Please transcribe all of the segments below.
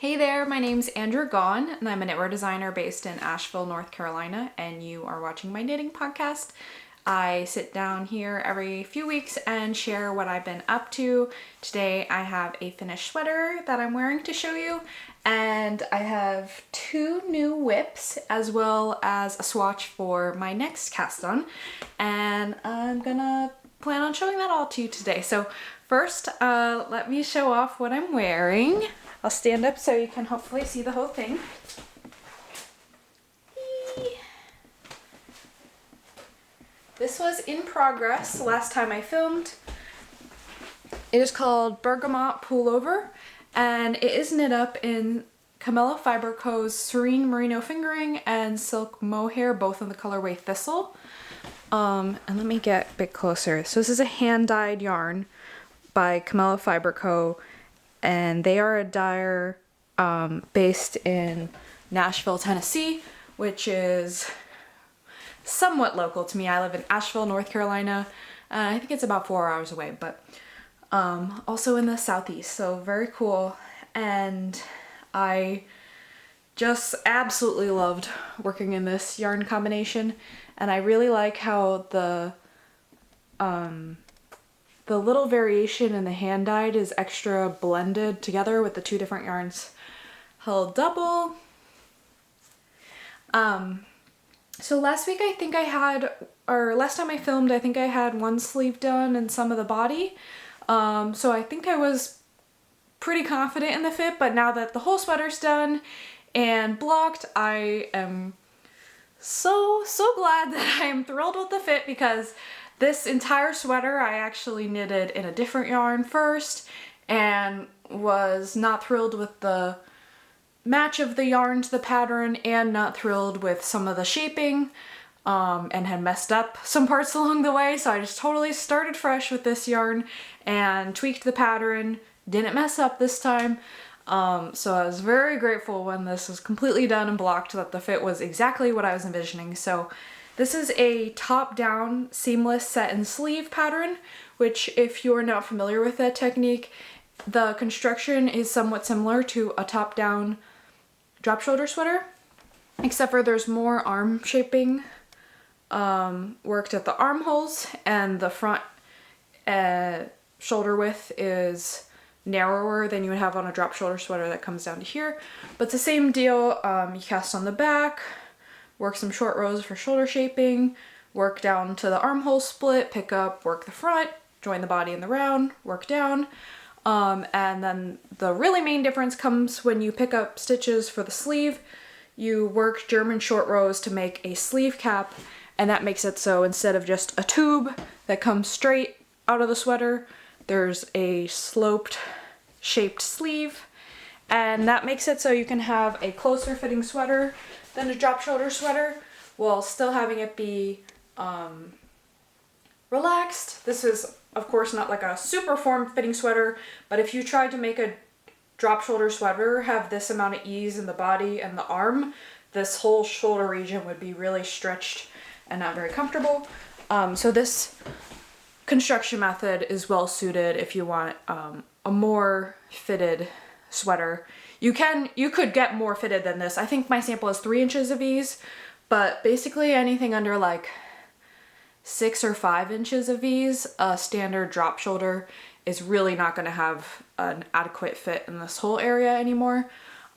Hey there, my name's Andrew Gaughan, and I'm a knitwear designer based in Asheville, North Carolina, and you are watching my knitting podcast. I sit down here every few weeks and share what I've been up to. Today I have a finished sweater that I'm wearing to show you, and I have two new whips as well as a swatch for my next cast on, and I'm gonna plan on showing that all to you today. So first, let me show off what I'm wearing. I'll stand up so you can hopefully see the whole thing. This was in progress last time I filmed. It is called Bergamot Pullover, and it is knit up in Camellia Fiber Co.'s Serene Merino fingering and silk Mohair, both in the colorway Thistle. And let me get a bit closer. So this is a hand-dyed yarn by Camellia Fiber Co., and they are a dyer based in Nashville, Tennessee, which is somewhat local to me. I live in Asheville, North Carolina. I think it's about 4 hours away, but also in the southeast, so very cool. And I just absolutely loved working in this yarn combination, and I really like how the little variation in the hand dyed is extra blended together with the two different yarns held double. So last week last time I filmed, I think I had one sleeve done and some of the body. So I think I was pretty confident in the fit, but now that the whole sweater's done and blocked, I am so glad that I am thrilled with the fit, because this entire sweater I actually knitted in a different yarn first and was not thrilled with the match of the yarn to the pattern and not thrilled with some of the shaping, and had messed up some parts along the way, so I just totally started fresh with this yarn and tweaked the pattern, didn't mess up this time. So I was very grateful when this was completely done and blocked that the fit was exactly what I was envisioning. So this is a top-down seamless set and sleeve pattern, which, if you're not familiar with that technique, the construction is somewhat similar to a top-down drop shoulder sweater, except for there's more arm shaping worked at the armholes, and the front shoulder width is narrower than you would have on a drop shoulder sweater that comes down to here. But it's the same deal. You cast on the back, work some short rows for shoulder shaping, work down to the armhole split, pick up, work the front, join the body in the round, work down. And then the really main difference comes when you pick up stitches for the sleeve. You work German short rows to make a sleeve cap, and that makes it so instead of just a tube that comes straight out of the sweater, there's a sloped shaped sleeve, and that makes it so you can have a closer fitting sweater than a drop shoulder sweater while still having it be relaxed. This is of course not like a super form fitting sweater, but if you tried to make a drop shoulder sweater have this amount of ease in the body and the arm, this whole shoulder region would be really stretched and not very comfortable. So this construction method is well suited if you want a more fitted sweater. You could get more fitted than this. I think my sample is 3 inches of ease, but basically anything under like 6 or 5 inches of ease, a standard drop shoulder is really not going to have an adequate fit in this whole area anymore.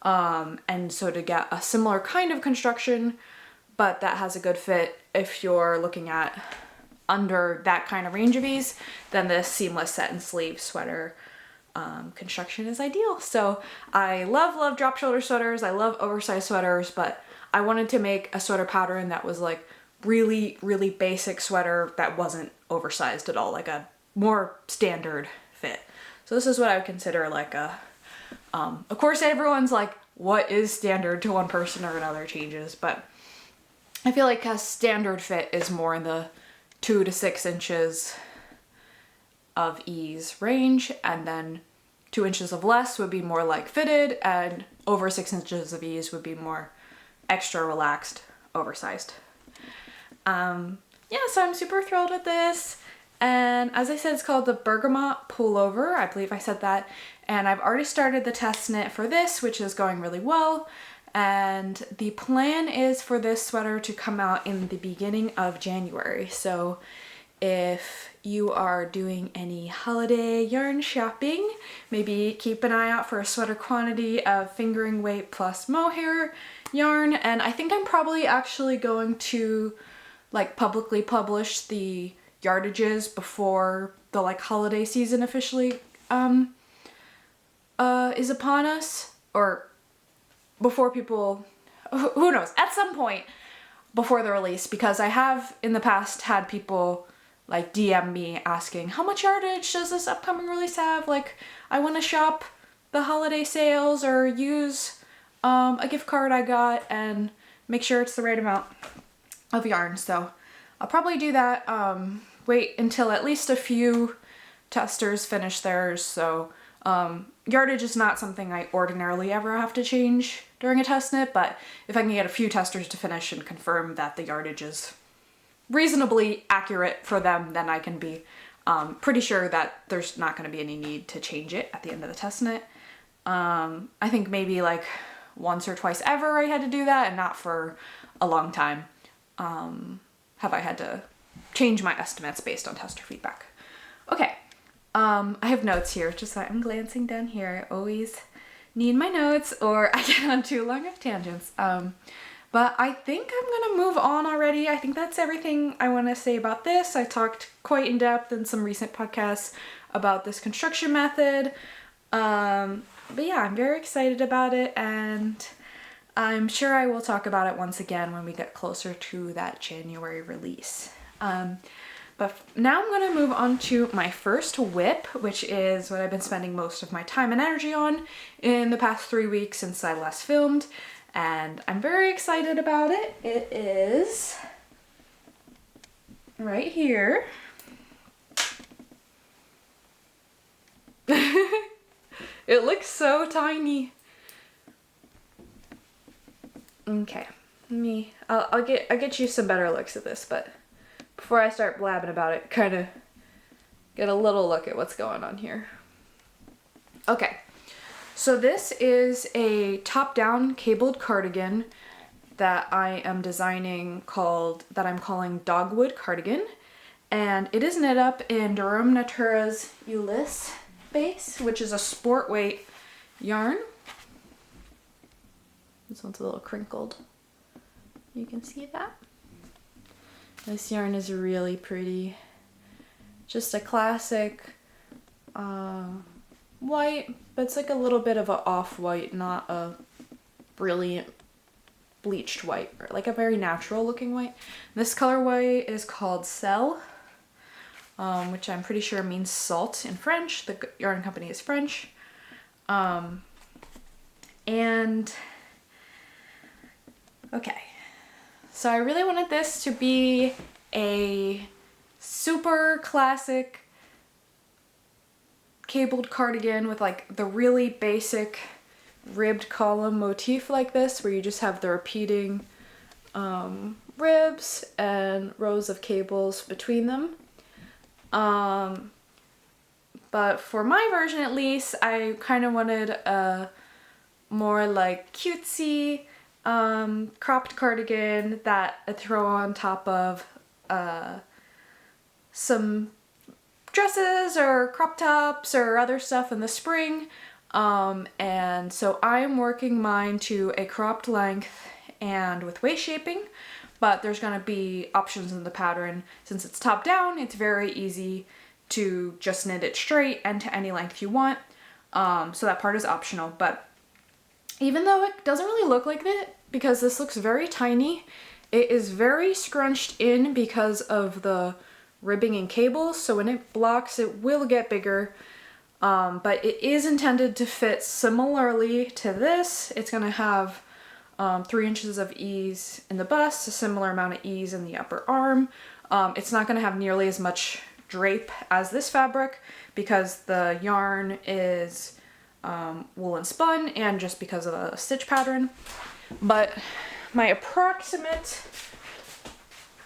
And so to get a similar kind of construction, but that has a good fit, if you're looking at under that kind of range of ease, then this seamless set and sleeve sweater construction is ideal. So I love drop shoulder sweaters. I love oversized sweaters, but I wanted to make a sweater pattern that was like really basic sweater that wasn't oversized at all, like a more standard fit. So this is what I would consider like a, of course everyone's like, what is standard to one person or another changes, but I feel like a standard fit is more in the 2 to 6 inches of ease range, and then 2 inches of less would be more like fitted, and over 6 inches of ease would be more extra relaxed, oversized. Yeah, so I'm super thrilled with this. And as I said, it's called the Bergamot Pullover. I believe I said that. And I've already started the test knit for this, which is going really well. And the plan is for this sweater to come out in the beginning of January. So if you are doing any holiday yarn shopping, maybe keep an eye out for a sweater quantity of fingering weight plus mohair yarn. And I think I'm probably actually going to like publicly publish the yardages before the like holiday season officially is upon us, or before people, who knows, at some point before the release, because I have in the past had people like DM me asking, how much yardage does this upcoming release have? Like, I want to shop the holiday sales or use a gift card I got and make sure it's the right amount of yarn. So I'll probably do that, wait until at least a few testers finish theirs. So yardage is not something I ordinarily ever have to change during a test knit, but if I can get a few testers to finish and confirm that the yardage is reasonably accurate for them, then I can be pretty sure that there's not going to be any need to change it at the end of the test knit. I think maybe like once or twice ever I had to do that, and not for a long time have I had to change my estimates based on tester feedback. Okay, I have notes here, just like I'm glancing down here. I always need my notes or I get on too long of tangents. But I think I'm gonna move on already. I think that's everything I want to say about this. I talked quite in depth in some recent podcasts about this construction method. But yeah, I'm very excited about it, and I'm sure I will talk about it once again when we get closer to that January release. But now I'm going to move on to my first whip, which is what I've been spending most of my time and energy on in the past 3 weeks since I last filmed. And I'm very excited about it. It is right here. It looks so tiny. Okay, I'll get you some better looks at this, but before I start blabbing about it, kind of get a little look at what's going on here. Okay, so this is a top-down cabled cardigan that I am designing that I'm calling Dogwood Cardigan, and it is knit up in Rerum Natura's Ulysse base, which is a sport weight yarn. This one's a little crinkled. You can see that. This yarn is really pretty. Just a classic white, but it's like a little bit of an off-white, not a brilliant bleached white, or like a very natural looking white. This colorway is called Sel, which I'm pretty sure means salt in French. The yarn company is French. And okay, so I really wanted this to be a super classic cabled cardigan with like the really basic ribbed column motif like this, where you just have the repeating ribs and rows of cables between them. But for my version at least, I kind of wanted a more like cutesy cropped cardigan that I throw on top of some dresses or crop tops or other stuff in the spring. And so I'm working mine to a cropped length and with waist shaping, but there's going to be options in the pattern. Since it's top down, it's very easy to just knit it straight and to any length you want. So that part is optional, but even though it doesn't really look like it, because this looks very tiny, it is very scrunched in because of the ribbing and cables, so when it blocks it will get bigger, but it is intended to fit similarly to this. It's going to have 3 inches of ease in the bust, a similar amount of ease in the upper arm. It's not going to have nearly as much drape as this fabric because the yarn is woolen spun and just because of the stitch pattern. But my approximate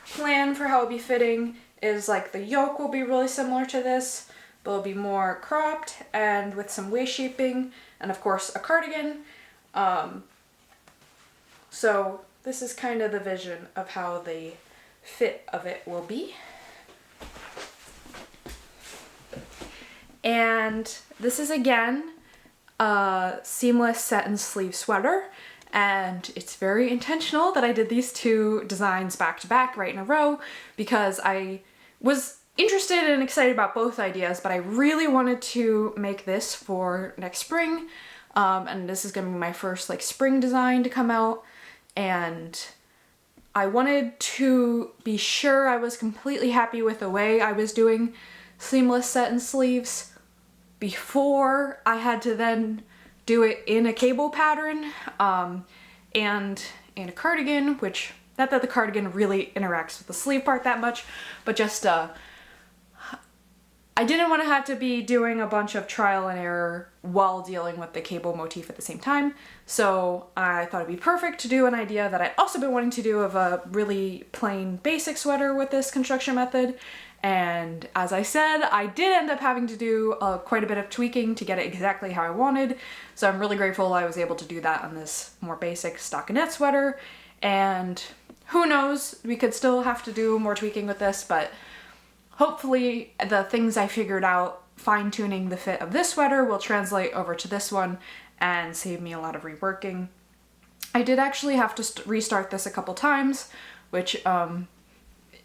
plan for how it'll be fitting is like the yoke will be really similar to this. but it'll be more cropped and with some waist shaping, and of course a cardigan. So this is kind of the vision of how the fit of it will be. And this is again a seamless satin sleeve sweater, and it's very intentional that I did these two designs back to back right in a row because I was interested and excited about both ideas, but I really wanted to make this for next spring. And this is gonna be my first like spring design to come out, and I wanted to be sure I was completely happy with the way I was doing seamless satin sleeves before I had to then do it in a cable pattern and in a cardigan, which not that the cardigan really interacts with the sleeve part that much, but just I didn't want to have to be doing a bunch of trial and error while dealing with the cable motif at the same time. So I thought it'd be perfect to do an idea that I'd also been wanting to do of a really plain basic sweater with this construction method. And as I said, I did end up having to do quite a bit of tweaking to get it exactly how I wanted. So I'm really grateful I was able to do that on this more basic stockinette sweater. And who knows, we could still have to do more tweaking with this, but hopefully the things I figured out fine-tuning the fit of this sweater will translate over to this one and save me a lot of reworking. I did actually have to restart this a couple times, which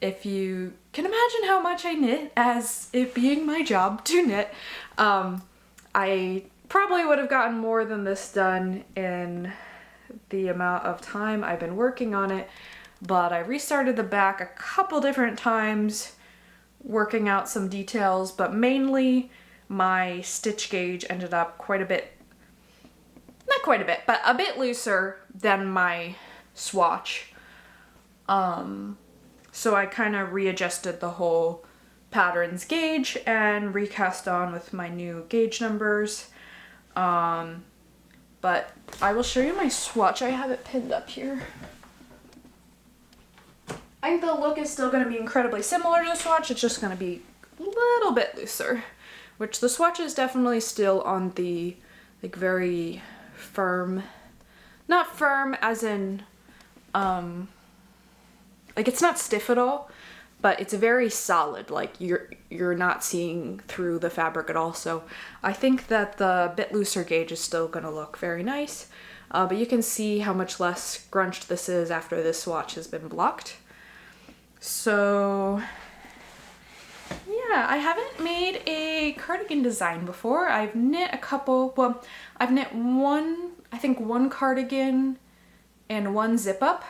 if you can imagine how much I knit as it being my job to knit, I probably would have gotten more than this done in the amount of time I've been working on it, but I restarted the back a couple different times, working out some details, but mainly my stitch gauge ended up quite a bit, not quite a bit, but a bit looser than my swatch. So I kind of readjusted the whole pattern's gauge and recast on with my new gauge numbers. But I will show you my swatch. I have it pinned up here. I think the look is still going to be incredibly similar to the swatch. It's just going to be a little bit looser, which the swatch is definitely still on the like very firm, not firm as in like it's not stiff at all, but it's very solid. Like you're not seeing through the fabric at all. So I think that the bit looser gauge is still going to look very nice. But you can see how much less grunched this is after this swatch has been blocked. So yeah, I haven't made a cardigan design before. I've knit a couple, well, I've knit I think one cardigan and one zip up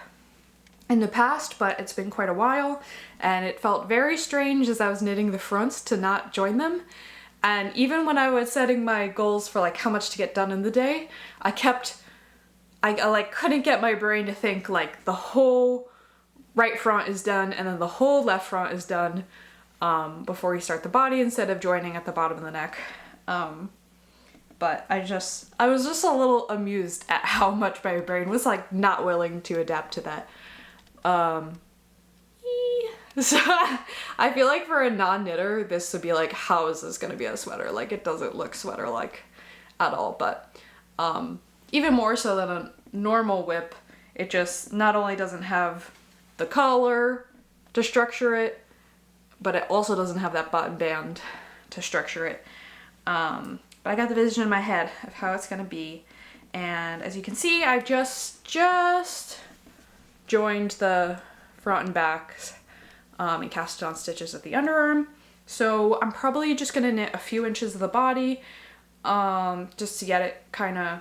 in the past, but it's been quite a while, and it felt very strange as I was knitting the fronts to not join them. And even when I was setting my goals for like how much to get done in the day, I like couldn't get my brain to think like the whole right front is done and then the whole left front is done before you start the body instead of joining at the bottom of the neck. But I was just a little amused at how much my brain was like not willing to adapt to that. So I feel like for a non-knitter, this would be like, how is this gonna be a sweater? Like it doesn't look sweater-like at all, but even more so than a normal whip, it just not only doesn't have the collar to structure it, but it also doesn't have that button band to structure it. But I got the vision in my head of how it's gonna be, and as you can see, I've just joined the front and back and cast on stitches at the underarm. So I'm probably just gonna knit a few inches of the body just to get it kind of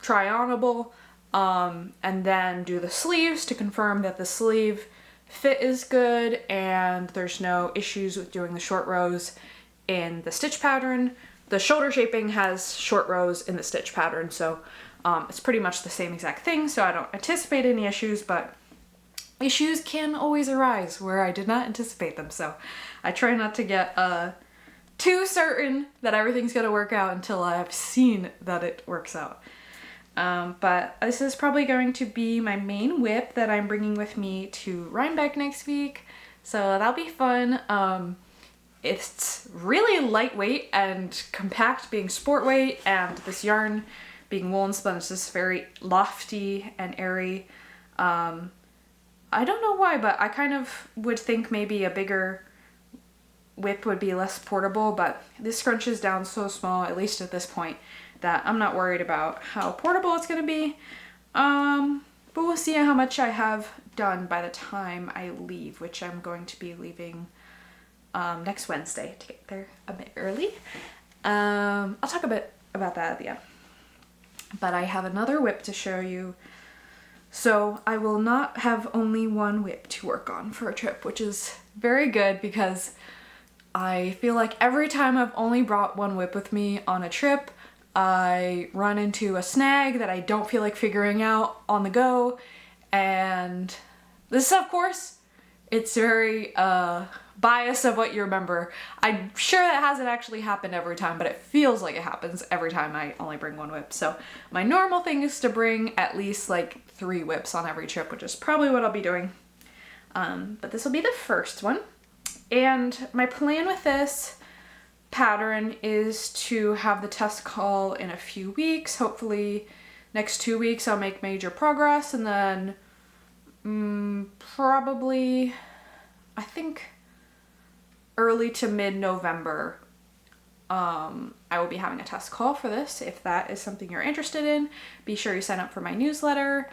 try-onable, and then do the sleeves to confirm that the sleeve fit is good and there's no issues with doing the short rows in the stitch pattern. The shoulder shaping has short rows in the stitch pattern, so it's pretty much the same exact thing, so I don't anticipate any issues, but issues can always arise where I did not anticipate them, so I try not to get too certain that everything's gonna work out until I have seen that it works out. But this is probably going to be my main whip that I'm bringing with me to Rhinebeck next week, so that'll be fun. It's really lightweight and compact, being sport weight, and this yarn being woolen spun is just very lofty and airy. I don't know why, but I kind of would think maybe a bigger whip would be less portable, but this scrunches down so small, at least at this point, that I'm not worried about how portable it's gonna be. But we'll see how much I have done by the time I leave, which I'm going to be leaving next Wednesday to get there a bit early. I'll talk a bit about that at the end. But I have another whip to show you. So I will not have only one whip to work on for a trip, which is very good because I feel like every time I've only brought one whip with me on a trip, I run into a snag that I don't feel like figuring out on the go. And this, of course, it's very biased of what you remember. I'm sure that hasn't actually happened every time, but it feels like it happens every time I only bring one whip. So my normal thing is to bring at least like 3 whips on every trip, which is probably what I'll be doing. But this will be the first one. And my plan with this pattern is to have the test call in a few weeks. Hopefully next 2 weeks I'll make major progress, and then probably I think early to mid-November I will be having a test call for this. If that is something you're interested in, be sure you sign up for my newsletter.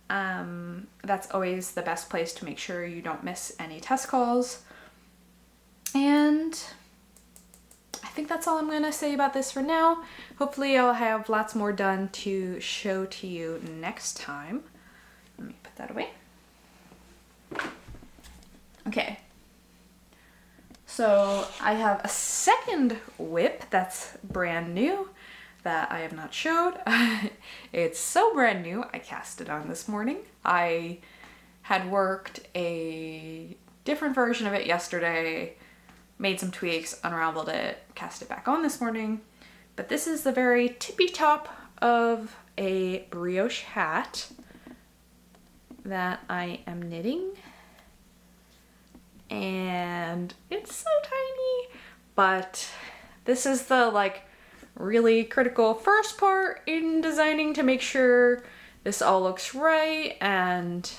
That's always the best place to make sure you don't miss any test calls. And I think that's all I'm going to say about this for now. Hopefully I'll have lots more done to show to you next time. Let me put that away. Okay. So I have a second whip that's brand new that I have not showed. It's so brand new, I cast it on this morning. I had worked a different version of it yesterday, made some tweaks, unraveled it, cast it back on this morning. But this is the very tippy top of a brioche hat that I am knitting. And it's so tiny, but this is the like really critical first part in designing to make sure this all looks right and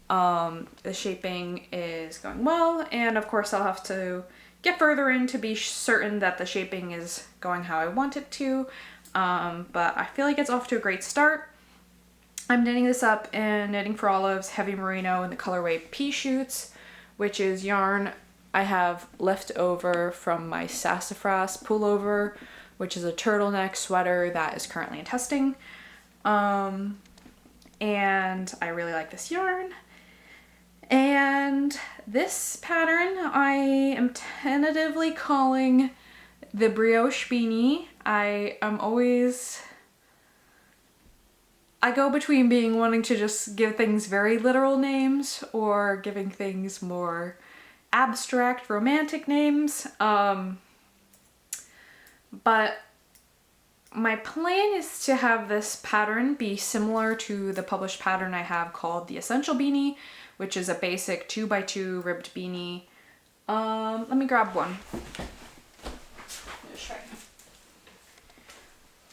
the shaping is going well. And of course I'll have to get further in to be certain that the shaping is going how I want it to, but I feel like it's off to a great start. I'm knitting this up in Knitting for Olive's Heavy Merino in the colorway Pea Shoots, which is yarn I have left over from my Sassafras Pullover, which is a turtleneck sweater that is currently in testing. And I really like this yarn. And this pattern I am tentatively calling the Brioche Beanie. I go between wanting to just give things very literal names or giving things more abstract, romantic names. But my plan is to have this pattern be similar to the published pattern I have called the Essential Beanie, which is a basic 2x2 ribbed beanie. Let me grab one.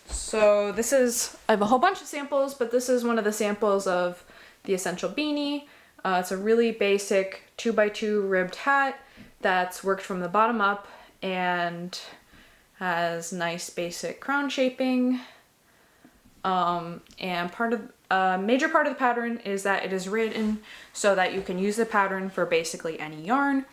So this is, I have a whole bunch of samples, but this is one of the samples of the Essential Beanie. It's a really basic 2x2 ribbed hat that's worked from the bottom up and has nice basic crown shaping. And major part of the pattern is that it is written so that you can use the pattern for basically any yarn.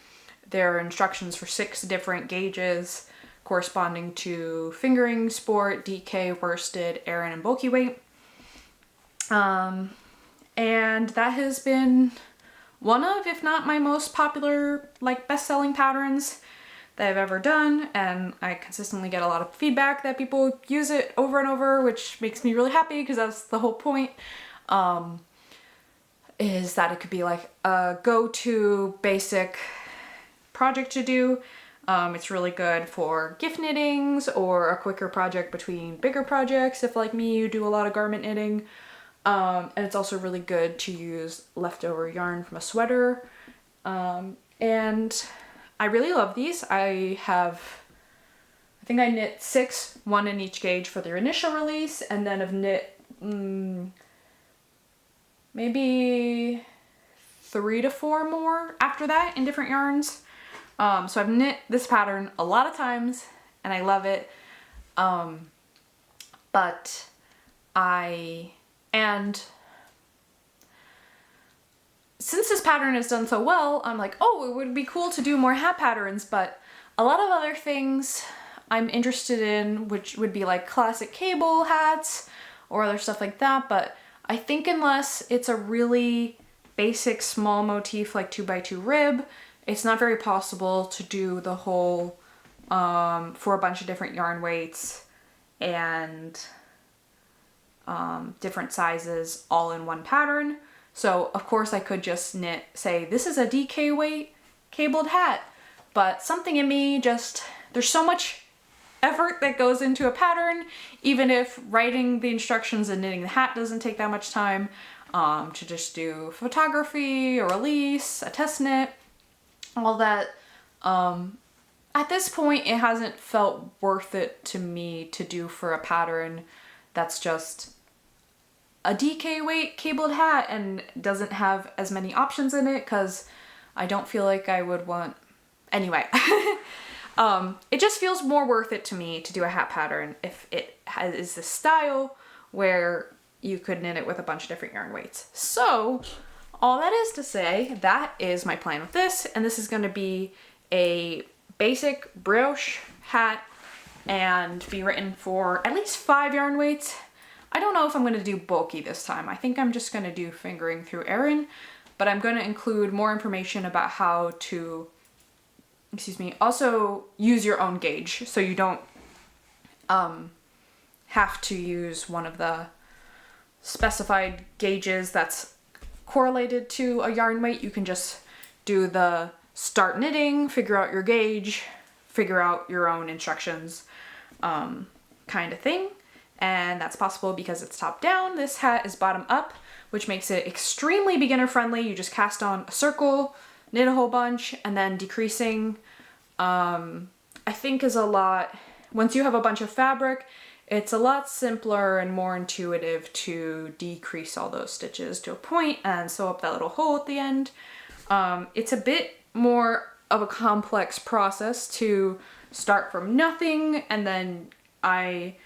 There are instructions for 6 different gauges corresponding to fingering, sport, DK, worsted, Aran, and bulky weight. And that has been one of, if not my most popular, like best-selling patterns that I've ever done, and I consistently get a lot of feedback that people use it over and over, which makes me really happy because that's the whole point, is that it could be like a go-to basic project to do. It's really good for gift knittings or a quicker project between bigger projects if, like me, you do a lot of garment knitting. And it's also really good to use leftover yarn from a sweater. And I really love these. I think I knit 6, 1 in each gauge for their initial release, and then I've knit maybe 3 to 4 more after that in different yarns. So I've knit this pattern a lot of times and I love it. And since this pattern has done so well, I'm like, oh, it would be cool to do more hat patterns, but a lot of other things I'm interested in, which would be like classic cable hats or other stuff like that, but I think unless it's a really basic small motif like 2x2 rib, it's not very possible to do the whole for a bunch of different yarn weights and different sizes all in one pattern. So of course I could just knit, say this is a DK weight cabled hat, but something in me just, there's so much effort that goes into a pattern, even if writing the instructions and knitting the hat doesn't take that much time, to just do photography, a release, a test knit, all that. At this point, it hasn't felt worth it to me to do for a pattern that's just a DK weight cabled hat and doesn't have as many options in it, because I don't feel like I would want... Anyway, it just feels more worth it to me to do a hat pattern if it is this style where you could knit it with a bunch of different yarn weights. So all that is to say, that is my plan with this, and this is going to be a basic brioche hat and be written for at least 5 yarn weights. I don't know if I'm going to do bulky this time. I think I'm just going to do fingering through Erin, but I'm going to include more information about how to, also use your own gauge, so you don't have to use one of the specified gauges that's correlated to a yarn weight. You can just do the start knitting, figure out your gauge, figure out your own instructions, kind of thing. And that's possible because it's top down. This hat is bottom up, which makes it extremely beginner friendly. You just cast on a circle, knit a whole bunch, and then decreasing, I think is a lot, once you have a bunch of fabric, it's a lot simpler and more intuitive to decrease all those stitches to a point and sew up that little hole at the end. It's a bit more of a complex process to start from nothing, and then I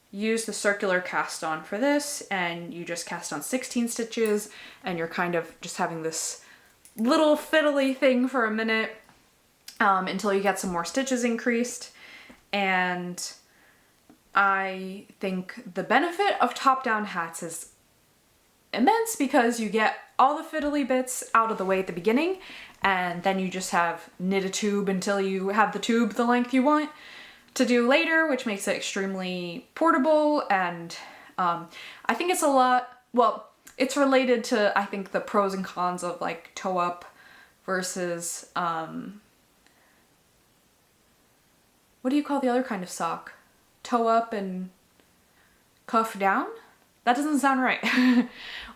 use the circular cast on for this, and you just cast on 16 stitches and you're kind of just having this little fiddly thing for a minute until you get some more stitches increased. And I think the benefit of top-down hats is immense because you get all the fiddly bits out of the way at the beginning, and then you just have knit a tube until you have the tube the length you want to do later, which makes it extremely portable. And I think it's a lot, well, it's related to, I think, the pros and cons of like toe up versus, what do you call the other kind of sock? Toe up and cuff down? That doesn't sound right.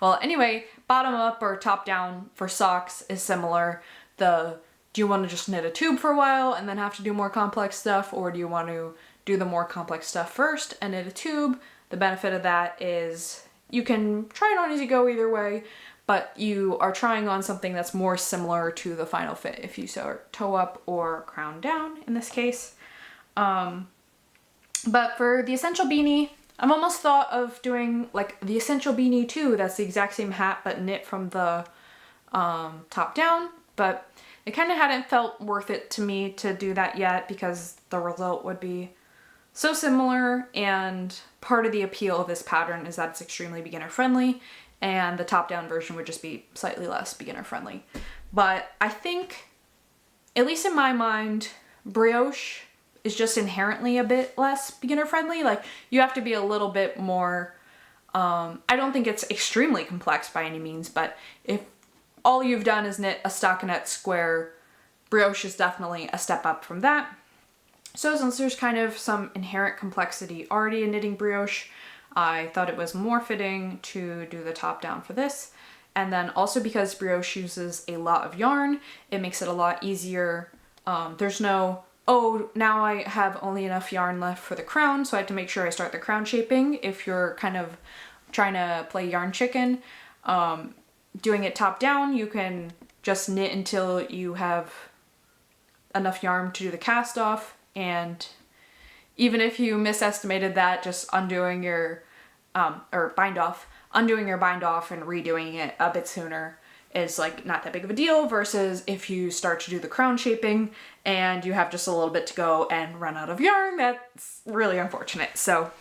Well, anyway, bottom up or top down for socks is similar. Do you want to just knit a tube for a while and then have to do more complex stuff, or do you want to do the more complex stuff first and knit a tube? The benefit of that is you can try it on as you go either way, but you are trying on something that's more similar to the final fit if you sew toe up or crown down in this case. But for the Essential Beanie, I've almost thought of doing like the Essential Beanie too. That's the exact same hat but knit from the top down, but it kind of hadn't felt worth it to me to do that yet because the result would be so similar, and part of the appeal of this pattern is that it's extremely beginner friendly, and the top down version would just be slightly less beginner friendly. But I think, at least in my mind, brioche is just inherently a bit less beginner friendly. Like, you have to be a little bit more, I don't think it's extremely complex by any means, but if all you've done is knit a stockinette square, brioche is definitely a step up from that. So since there's kind of some inherent complexity already in knitting brioche, I thought it was more fitting to do the top down for this. And then also because brioche uses a lot of yarn, it makes it a lot easier There's no, oh, now I have only enough yarn left for the crown, so I have to make sure I start the crown shaping. If you're kind of trying to play yarn chicken, doing it top down, you can just knit until you have enough yarn to do the cast off, and even if you misestimated that, just undoing your bind off and redoing it a bit sooner is like not that big of a deal, versus if you start to do the crown shaping and you have just a little bit to go and run out of yarn, that's really unfortunate. So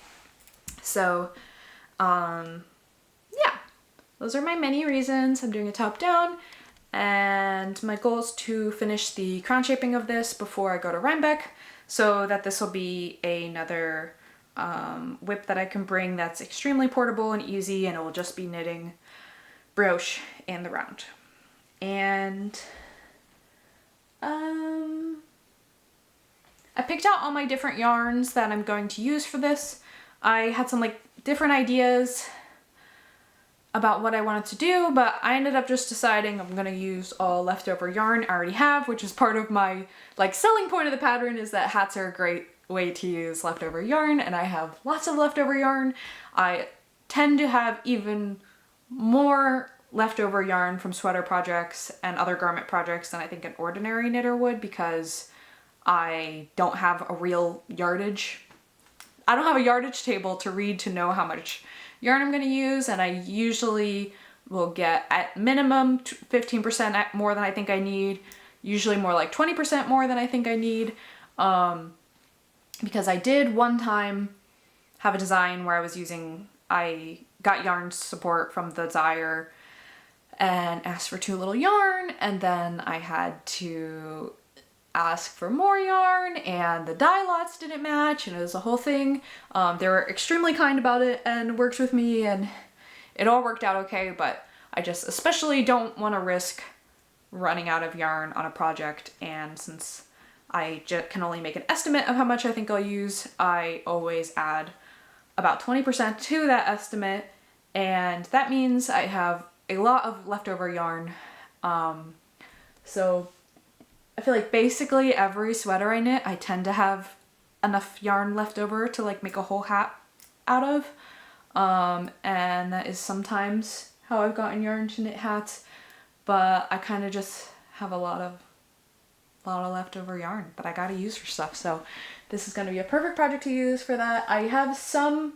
yeah, those are my many reasons I'm doing a top down, and my goal is to finish the crown shaping of this before I go to Rhinebeck, so that this will be another whip that I can bring that's extremely portable and easy, and it will just be knitting brioche and the round. And I picked out all my different yarns that I'm going to use for this. I had some like different ideas about what I wanted to do, but I ended up just deciding I'm gonna use all leftover yarn I already have, which is part of my like selling point of the pattern, is that hats are a great way to use leftover yarn, and I have lots of leftover yarn. I tend to have even more leftover yarn from sweater projects and other garment projects than I think an ordinary knitter would, because I don't have a real yardage. I don't have a yardage table to read to know how much yarn I'm going to use, and I usually will get at minimum 15% more than I think I need, usually more like 20% more than I think I need, because I did one time have a design where I got yarn support from the dyer and asked for too little yarn, and then I had to ask for more yarn, and the dye lots didn't match, and it was a whole thing. They were extremely kind about it and worked with me, and it all worked out okay, but I just especially don't want to risk running out of yarn on a project, and since I can only make an estimate of how much I think I'll use, I always add about 20% to that estimate, and that means I have a lot of leftover yarn. So I feel like basically every sweater I knit, I tend to have enough yarn left over to like make a whole hat out of. And that is sometimes how I've gotten yarn to knit hats, but I kind of just have a lot of leftover yarn that I gotta use for stuff. So this is gonna be a perfect project to use for that. I have some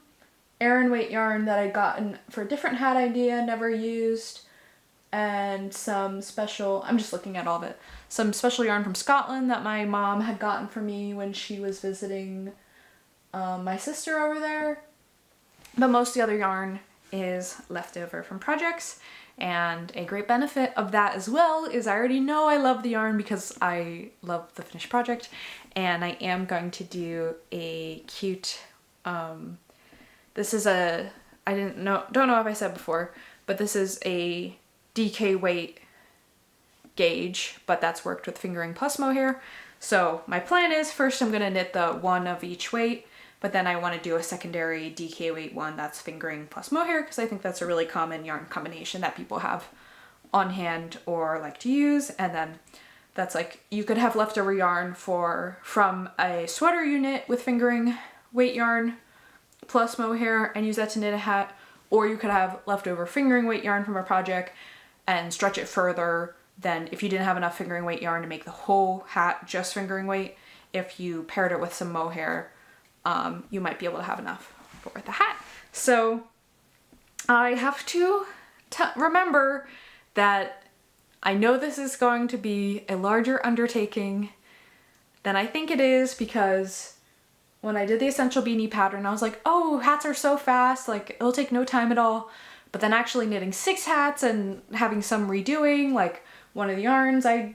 Aran weight yarn that I gotten for a different hat idea, never used, and some special, I'm just looking at all of it, some special yarn from Scotland that my mom had gotten for me when she was visiting my sister over there. But most of the other yarn is leftover from projects, and a great benefit of that as well is I already know I love the yarn because I love the finished project, and I am going to do a cute, this is a, don't know if I said before, but this is a DK weight gauge, but that's worked with fingering plus mohair. So my plan is first I'm gonna knit the one of each weight, but then I want to do a secondary DK weight one that's fingering plus mohair, because I think that's a really common yarn combination that people have on hand or like to use. And then that's like, you could have leftover yarn from a sweater unit with fingering weight yarn plus mohair and use that to knit a hat, or you could have leftover fingering weight yarn from a project and stretch it further than if you didn't have enough fingering weight yarn to make the whole hat just fingering weight. If you paired it with some mohair, you might be able to have enough for the hat. So I have to remember that I know this is going to be a larger undertaking than I think it is, because when I did the Essential Beanie pattern, I was like, oh, hats are so fast, like it'll take no time at all. But then actually knitting 6 hats and having some redoing, like one of the yarns, I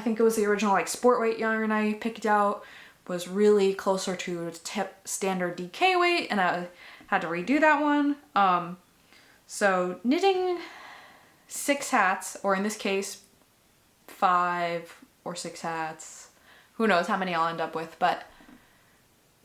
think it was the original like sport weight yarn I picked out, was really closer to standard DK weight, and I had to redo that one. So knitting 6 hats, or in this case 5 or 6 hats, who knows how many I'll end up with, but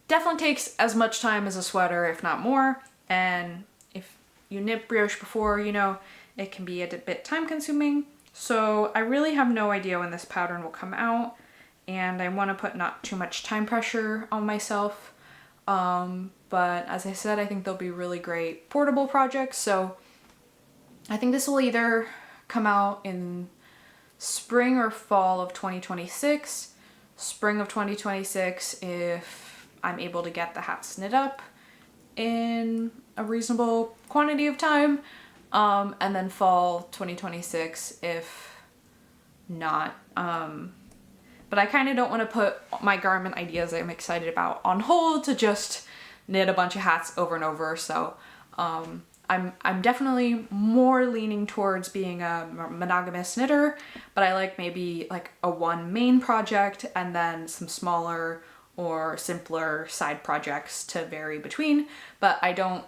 definitely takes as much time as a sweater, if not more. And if you knit brioche before, you know it can be a bit time consuming. So I really have no idea when this pattern will come out. and I want to put not too much time pressure on myself. But as I said, I think they'll be really great portable projects. So I think this will either come out in spring or fall of 2026. Spring of 2026 if I'm able to get the hats knit up in a reasonable quantity of time. And then fall 2026 if not. But I kind of don't want to put my garment ideas I'm excited about on hold to just knit a bunch of hats over and over. So I'm definitely more leaning towards being a monogamous knitter, but I like maybe like a one main project and then some smaller or simpler side projects to vary between. But I don't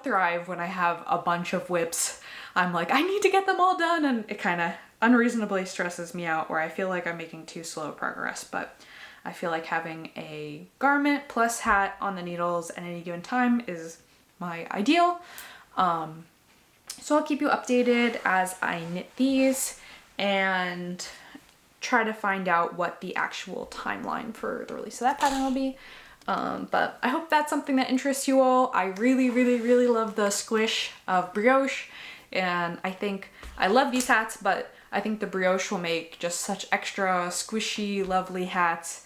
thrive when I have a bunch of whips. I'm like, I need to get them all done, and it kind of unreasonably stresses me out where I feel like I'm making too slow progress. But I feel like having a garment plus hat on the needles at any given time is my ideal. So I'll keep you updated as I knit these and try to find out what the actual timeline for the release of that pattern will be. But I hope that's something that interests you all. I really, really, really love the squish of brioche, and I think I love these hats, but I think the brioche will make just such extra squishy, lovely hats.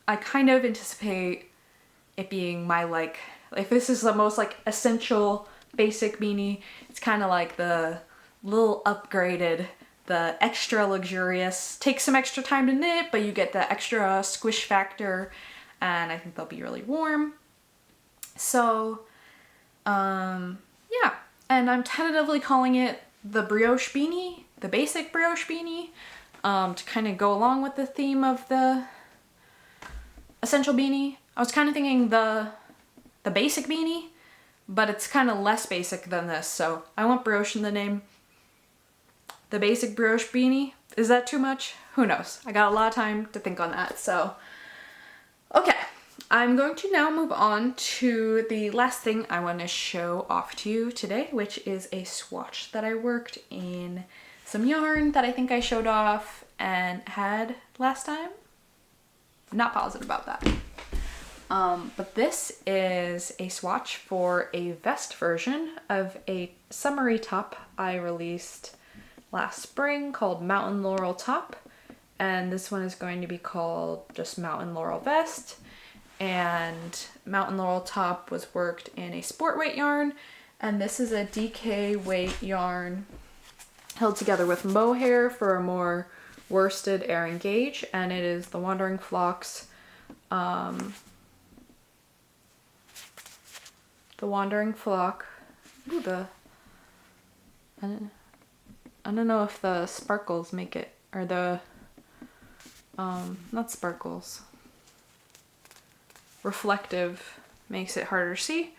I kind of anticipate it being my like if this is the most like essential basic beanie, it's kind of like the little upgraded, the extra luxurious, takes some extra time to knit, but you get the extra squish factor, and I think they'll be really warm. So, yeah, and I'm tentatively calling it the brioche beanie, the basic brioche beanie, to kind of go along with the theme of the essential beanie. I was kind of thinking the basic beanie, but it's kind of less basic than this, so I want brioche in the name. The basic brioche beanie, is that too much? Who knows? I got a lot of time to think on that, so. Okay, I'm going to now move on to the last thing I want to show off to you today, which is a swatch that I worked in some yarn that I think I showed off and had last time. Not positive about that. But this is a swatch for a vest version of a summery top I released last spring called Mountain Laurel Top. And this one is going to be called just Mountain Laurel Vest. And Mountain Laurel Top was worked in a sport weight yarn. And this is a DK weight yarn held together with Mohair for a more worsted air and gauge. And it is the Wandering Flocks, the Wandering Flock. Ooh, I don't know if the sparkles make it, or the, not sparkles, reflective makes it harder to see.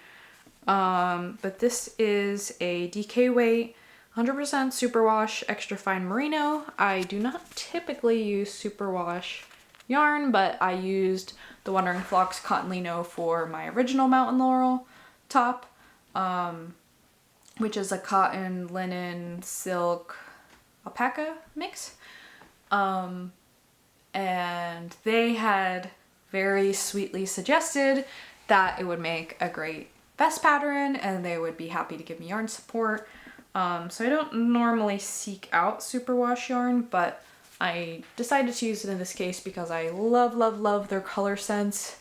But this is a DK weight, 100% superwash, extra fine merino. I do not typically use superwash yarn, but I used the Wandering Flocks Cotton Lino for my original Mountain Laurel top, which is a cotton, linen, silk, alpaca mix. And they had very sweetly suggested that it would make a great vest pattern and they would be happy to give me yarn support. So I don't normally seek out superwash yarn, but I decided to use it in this case because I love, love, love their color sense,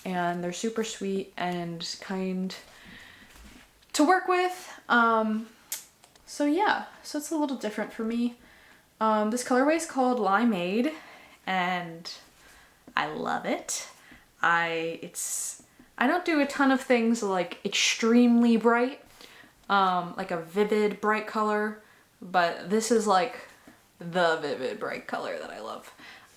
and they're super sweet and kind to work with. So yeah, so it's a little different for me. This colorway is called Limeade, and I love it. I don't do a ton of things like extremely bright, like a vivid bright color, but this is like the vivid bright color that I love.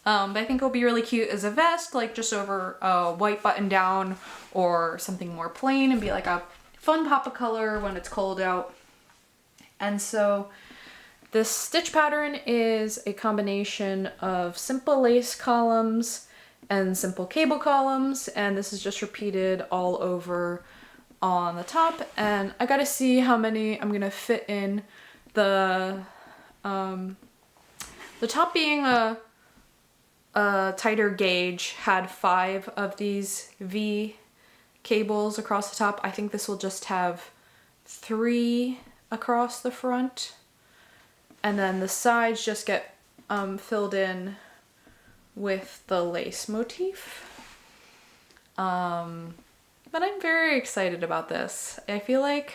But I think it'll be really cute as a vest, like just over a white button down or something more plain, and be like a fun pop of color when it's cold out. And so this stitch pattern is a combination of simple lace columns and simple cable columns, and this is just repeated all over on the top. And I gotta see how many I'm gonna fit in. The top being a a tighter gauge had 5 of these V cables across the top. I think this will just have 3 across the front. And then the sides just get filled in with the lace motif. But I'm very excited about this. I feel like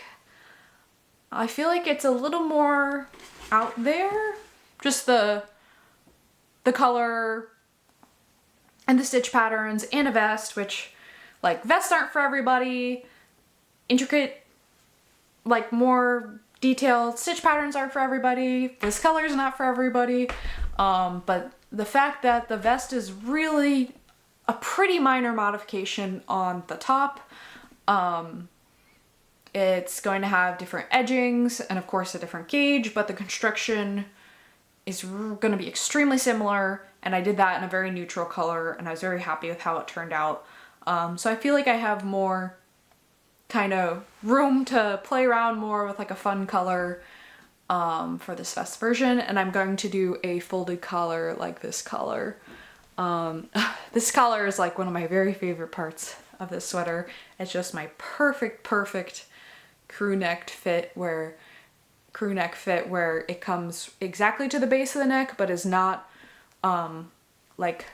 it's a little more out there. Just the color and the stitch patterns and a vest, which like vests aren't for everybody. Intricate, like more detailed stitch patterns aren't for everybody. This color is not for everybody. But the fact that the vest is really a pretty minor modification on the top. It's going to have different edgings and of course a different gauge, but the construction is going to be extremely similar, and I did that in a very neutral color and I was very happy with how it turned out. So I feel like I have more kind of room to play around more with like a fun color for this vest version, and I'm going to do a folded collar like this color. This collar is like one of my very favorite parts of this sweater. It's just my perfect crew neck fit where it comes exactly to the base of the neck but is not like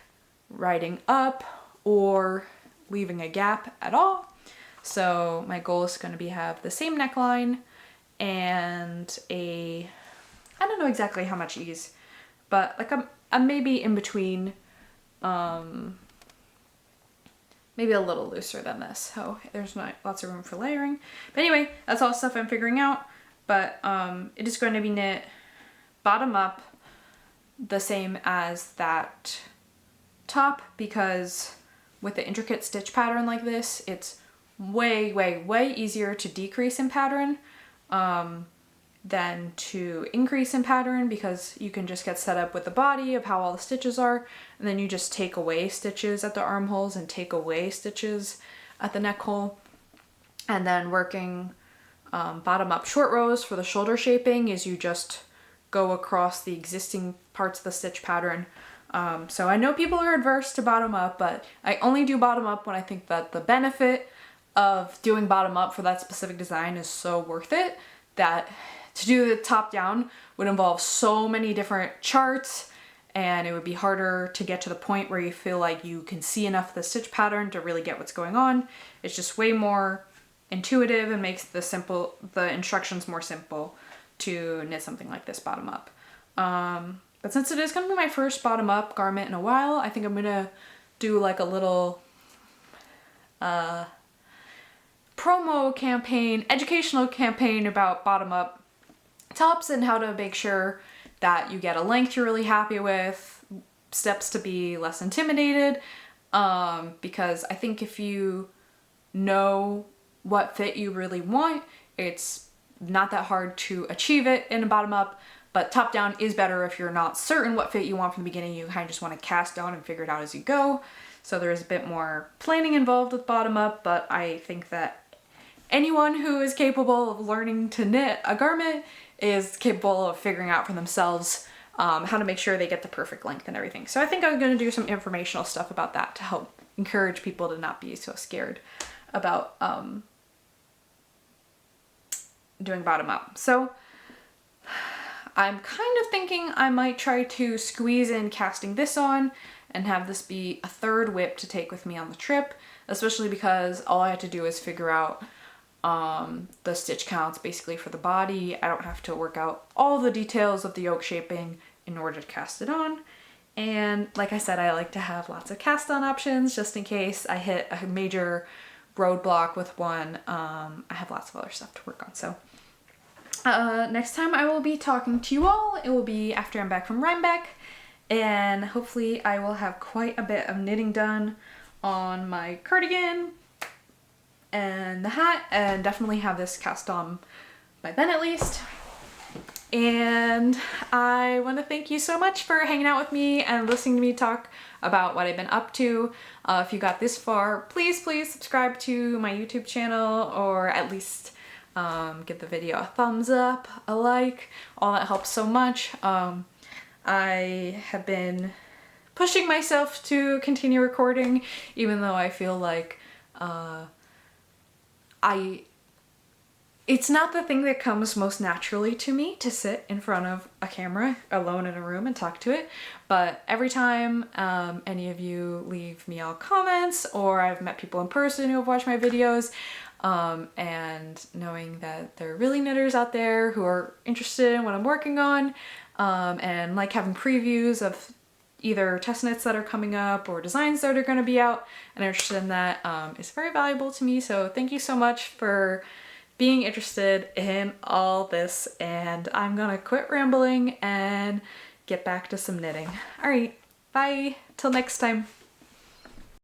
riding up or leaving a gap at all. So my goal is going to be have the same neckline and I don't know exactly how much ease, but like I'm maybe in between, maybe a little looser than this. So there's not lots of room for layering. But anyway, that's all stuff I'm figuring out. But it is going to be knit bottom up the same as that top, because with the intricate stitch pattern like this, it's way easier to decrease in pattern than to increase in pattern, because you can just get set up with the body of how all the stitches are, and then you just take away stitches at the armholes and take away stitches at the neck hole. And then working bottom up short rows for the shoulder shaping is you just go across the existing parts of the stitch pattern. So I know people are adverse to bottom up, but I only do bottom up when I think that the benefit of doing bottom up for that specific design is so worth it, that to do the top down would involve so many different charts, and it would be harder to get to the point where you feel like you can see enough of the stitch pattern to really get what's going on. It's just way more intuitive and makes the instructions more simple to knit something like this bottom up. But since it is going to be my first bottom up garment in a while, I think I'm going to do like a little promo campaign, educational campaign about bottom up tops and how to make sure that you get a length you're really happy with, steps to be less intimidated, because I think if you know what fit you really want, it's not that hard to achieve it in a bottom up. But top down is better if you're not certain what fit you want from the beginning. You kind of just want to cast down and figure it out as you go. So there is a bit more planning involved with bottom up, but I think that anyone who is capable of learning to knit a garment is capable of figuring out for themselves how to make sure they get the perfect length and everything. So I think I'm going to do some informational stuff about that to help encourage people to not be so scared about doing bottom up. So I'm kind of thinking I might try to squeeze in casting this on and have this be a third whip to take with me on the trip, especially because all I had to do is figure out the stitch counts basically for the body. I don't have to work out all the details of the yoke shaping in order to cast it on. And like I said, I like to have lots of cast on options just in case I hit a major roadblock with one. I have lots of other stuff to work on. So next time I will be talking to you all, it will be after I'm back from Rhinebeck, and hopefully I will have quite a bit of knitting done on my cardigan and the hat, and definitely have this cast on by then at least. And I want to thank you so much for hanging out with me and listening to me talk about what I've been up to. If you got this far, please subscribe to my YouTube channel, or at least give the video a thumbs up, a like. All that helps so much. I have been pushing myself to continue recording, even though I feel like it's not the thing that comes most naturally to me to sit in front of a camera alone in a room and talk to it. But every time any of you leave me all comments, or I've met people in person who have watched my videos, and knowing that there are really knitters out there who are interested in what I'm working on, and like having previews of either test knits that are coming up or designs that are going to be out and interested in that, is very valuable to me. So thank you so much for being interested in all this, and I'm gonna quit rambling and get back to some knitting. All right, bye, till next time.